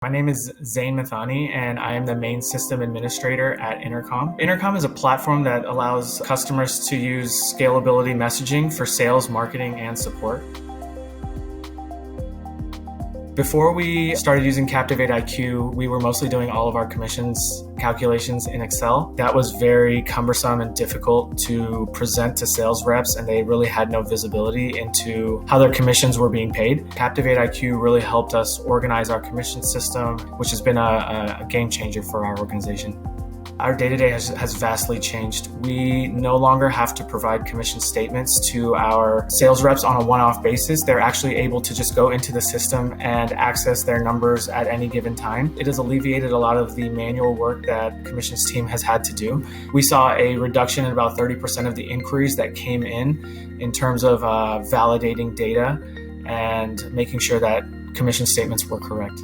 My name is Zain Mathani, and I am the main system administrator at Intercom. Intercom is a platform that allows customers to use scalability messaging for sales, marketing, and support. Before we started using CaptivateIQ, we were mostly doing all of our commissions calculations in Excel. That was very cumbersome and difficult to present to sales reps, and they really had no visibility into how their commissions were being paid. CaptivateIQ really helped us organize our commission system, which has been a game changer for our organization. Our day-to-day has vastly changed. We no longer have to provide commission statements to our sales reps on a one-off basis. They're actually able to just go into the system and access their numbers at any given time. It has alleviated a lot of the manual work that commissions team has had to do. We saw a reduction in about 30% of the inquiries that came in terms of validating data and making sure that commission statements were correct.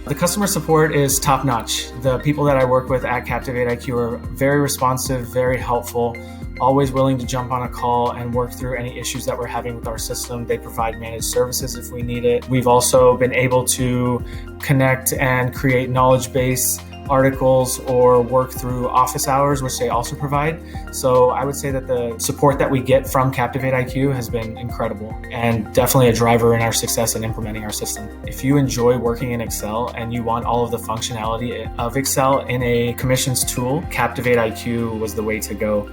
The customer support is top-notch. The people that I work with at CaptivateIQ are very responsive, very helpful, always willing to jump on a call and work through any issues that we're having with our system. They provide managed services if we need it. We've also been able to connect and create knowledge base articles or work through office hours, which they also provide. So I would say that the support that we get from CaptivateIQ has been incredible and definitely a driver in our success in implementing our system. If you enjoy working in Excel and you want all of the functionality of Excel in a commissions tool, CaptivateIQ was the way to go.